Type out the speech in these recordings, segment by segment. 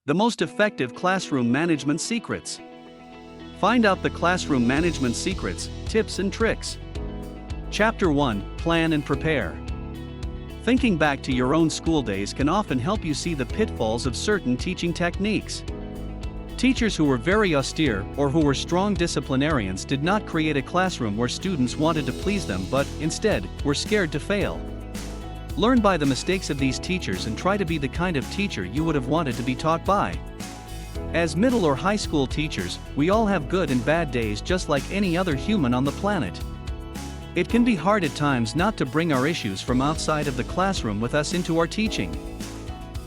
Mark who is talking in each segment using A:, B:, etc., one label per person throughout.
A: The most effective classroom management secrets. Find out the classroom management secrets, tips and tricks. Chapter 1, Plan and Prepare. Thinking back to your own school days can often help you see the pitfalls of certain teaching techniques. Teachers who were very austere or who were strong disciplinarians did not create a classroom where students wanted to please them but, instead, were scared to fail. Learn by the mistakes of these teachers and try to be the kind of teacher you would have wanted to be taught by. As middle or high school teachers, we all have good and bad days just like any other human on the planet. It can be hard at times not to bring our issues from outside of the classroom with us into our teaching.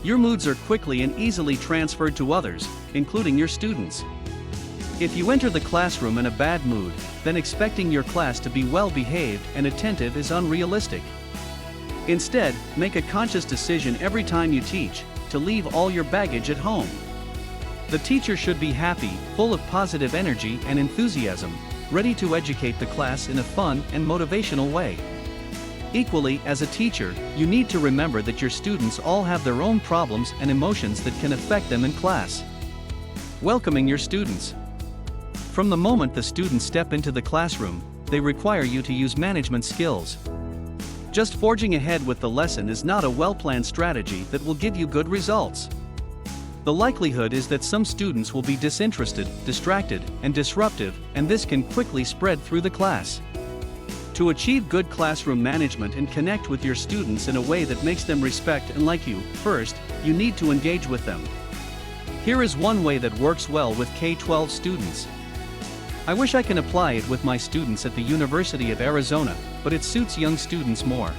A: Your moods are quickly and easily transferred to others, including your students. If you enter the classroom in a bad mood, then expecting your class to be well-behaved and attentive is unrealistic. Instead, make a conscious decision every time you teach, to leave all your baggage at home. The teacher should be happy, full of positive energy and enthusiasm, ready to educate the class in a fun and motivational way. Equally, as a teacher, you need to remember that your students all have their own problems and emotions that can affect them in class. Welcoming your students. From the moment the students step into the classroom, they require you to use management skills. Just forging ahead with the lesson is not a well-planned strategy that will give you good results. The likelihood is that some students will be disinterested, distracted, and disruptive, and this can quickly spread through the class. To achieve good classroom management and connect with your students in a way that makes them respect and like you, first, you need to engage with them. Here is one way that works well with K-12 students. I wish I can apply it with my students at the University of Arizona, but it suits young students more.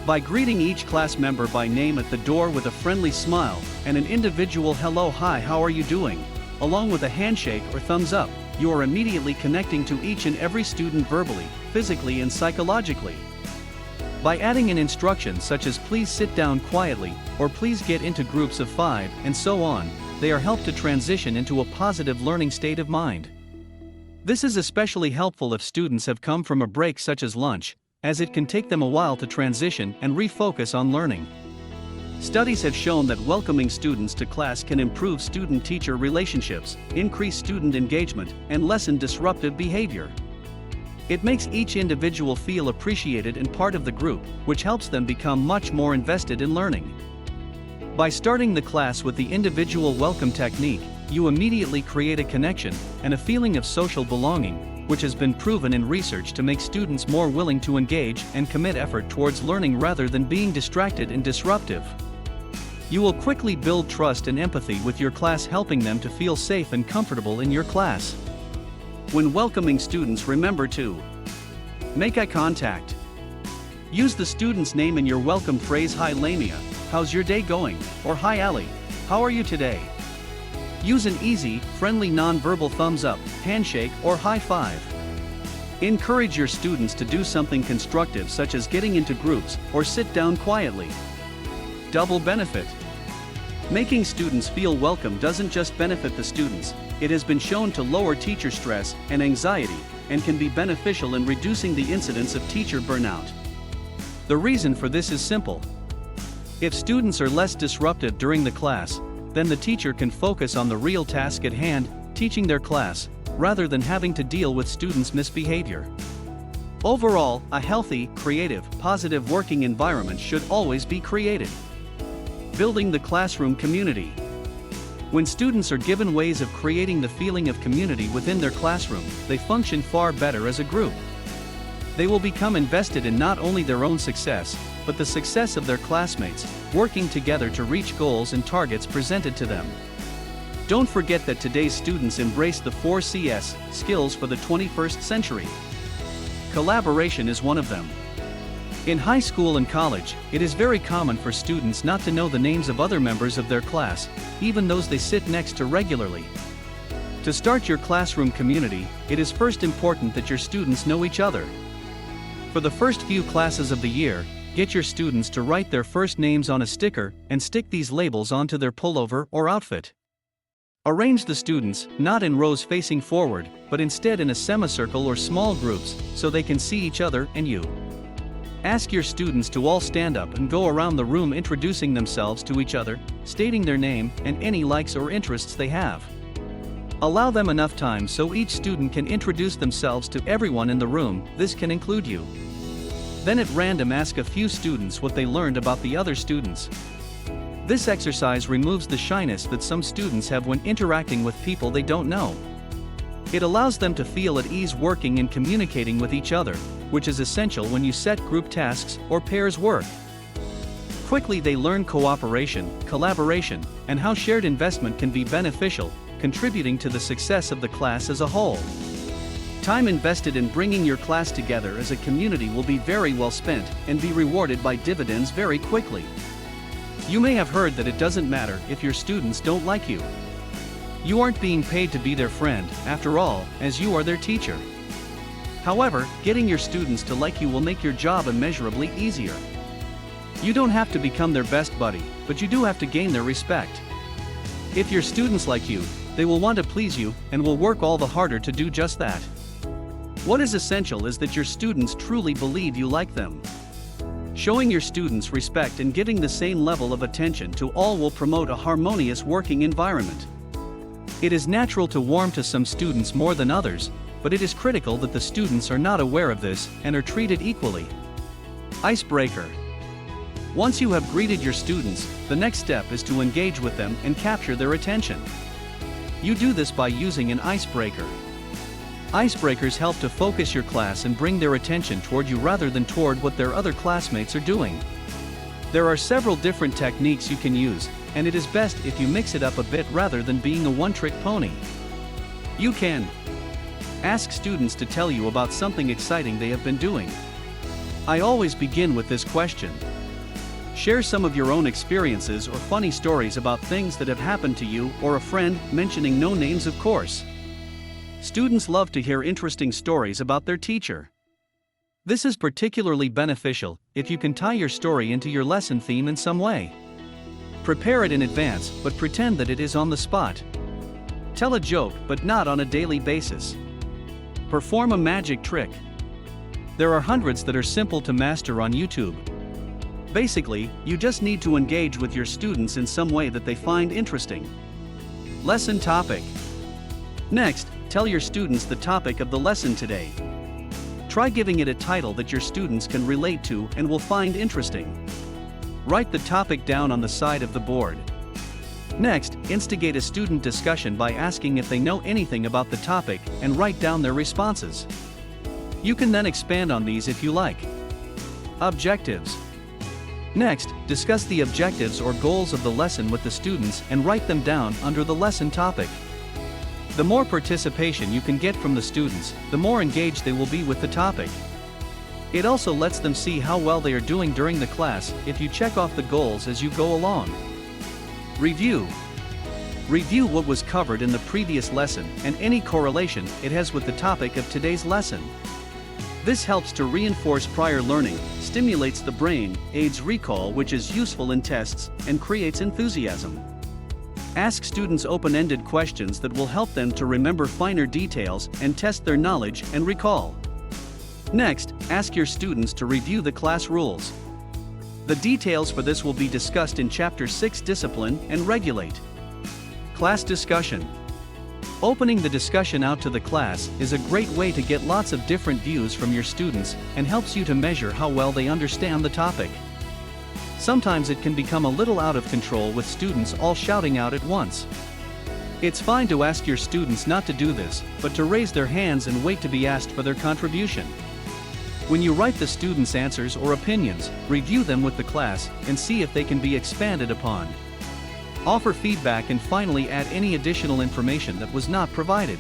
A: By greeting each class member by name at the door with a friendly smile and an individual hello, hi, how are you doing, along with a handshake or thumbs up, you are immediately connecting to each and every student verbally, physically and psychologically. By adding an instruction such as please sit down quietly, or please get into groups of 5, and so on, they are helped to transition into a positive learning state of mind. This is especially helpful if students have come from a break such as lunch, as it can take them a while to transition and refocus on learning. Studies have shown that welcoming students to class can improve student-teacher relationships, increase student engagement, and lessen disruptive behavior. It makes each individual feel appreciated and part of the group, which helps them become much more invested in learning. By starting the class with the individual welcome technique, you immediately create a connection and a feeling of social belonging, which has been proven in research to make students more willing to engage and commit effort towards learning rather than being distracted and disruptive. You will quickly build trust and empathy with your class, helping them to feel safe and comfortable in your class. When welcoming students, remember to make eye contact. Use the student's name in your welcome phrase. Hi Lamia, how's your day going? Or hi Ali, how are you today? Use an easy, friendly non-verbal thumbs up, handshake, or high five. Encourage your students to do something constructive such as getting into groups or sit down quietly. Double benefit. Making students feel welcome doesn't just benefit the students, it has been shown to lower teacher stress and anxiety, and can be beneficial in reducing the incidence of teacher burnout. The reason for this is simple. If students are less disruptive during the class, then the teacher can focus on the real task at hand, teaching their class, rather than having to deal with students' misbehavior. Overall, a healthy, creative, positive working environment should always be created. Building the classroom community. When students are given ways of creating the feeling of community within their classroom, they function far better as a group. They will become invested in not only their own success, but the success of their classmates, working together to reach goals and targets presented to them. Don't forget that today's students embrace the 4 CS skills for the 21st century. Collaboration is one of them. In high school and college, it is very common for students not to know the names of other members of their class, even those they sit next to regularly. To start your classroom community, it is first important that your students know each other. For the first few classes of the year, get your students to write their first names on a sticker and stick these labels onto their pullover or outfit. Arrange the students, not in rows facing forward, but instead in a semicircle or small groups, so they can see each other and you. Ask your students to all stand up and go around the room introducing themselves to each other, stating their name and any likes or interests they have. Allow them enough time so each student can introduce themselves to everyone in the room, this can include you. Then at random ask a few students what they learned about the other students. This exercise removes the shyness that some students have when interacting with people they don't know. It allows them to feel at ease working and communicating with each other, which is essential when you set group tasks or pairs work. Quickly they learn cooperation, collaboration, and how shared investment can be beneficial, contributing to the success of the class as a whole. Time invested in bringing your class together as a community will be very well spent and be rewarded by dividends very quickly. You may have heard that it doesn't matter if your students don't like you. You aren't being paid to be their friend, after all, as you are their teacher. However, getting your students to like you will make your job immeasurably easier. You don't have to become their best buddy, but you do have to gain their respect. If your students like you, they will want to please you and will work all the harder to do just that. What is essential is that your students truly believe you like them. Showing your students respect and giving the same level of attention to all will promote a harmonious working environment. It is natural to warm to some students more than others, but it is critical that the students are not aware of this and are treated equally. Icebreaker. Once you have greeted your students, the next step is to engage with them and capture their attention. You do this by using an icebreaker. Icebreakers help to focus your class and bring their attention toward you rather than toward what their other classmates are doing. There are several different techniques you can use, and it is best if you mix it up a bit rather than being a one-trick pony. You can ask students to tell you about something exciting they have been doing. I always begin with this question. Share some of your own experiences or funny stories about things that have happened to you or a friend, mentioning no names of course. Students love to hear interesting stories about their teacher. This is particularly beneficial if you can tie your story into your lesson theme in some way. Prepare it in advance, but pretend that it is on the spot. Tell a joke, but not on a daily basis. Perform a magic trick. There are hundreds that are simple to master on YouTube. Basically, you just need to engage with your students in some way that they find interesting. Lesson topic. Next, tell your students the topic of the lesson today. Try giving it a title that your students can relate to and will find interesting. Write the topic down on the side of the board. Next, instigate a student discussion by asking if they know anything about the topic and write down their responses. You can then expand on these if you like. Objectives. Next, discuss the objectives or goals of the lesson with the students and write them down under the lesson topic. The more participation you can get from the students, the more engaged they will be with the topic. It also lets them see how well they are doing during the class if you check off the goals as you go along. Review. Review what was covered in the previous lesson and any correlation it has with the topic of today's lesson. This helps to reinforce prior learning, stimulates the brain, aids recall, which is useful in tests, and creates enthusiasm. Ask students open-ended questions that will help them to remember finer details and test their knowledge and recall. Next, ask your students to review the class rules. The details for this will be discussed in Chapter 6, Discipline and Regulate. Class discussion. Opening the discussion out to the class is a great way to get lots of different views from your students and helps you to measure how well they understand the topic. Sometimes it can become a little out of control with students all shouting out at once. It's fine to ask your students not to do this, but to raise their hands and wait to be asked for their contribution. When you write the students' answers or opinions, review them with the class and see if they can be expanded upon. Offer feedback and finally add any additional information that was not provided.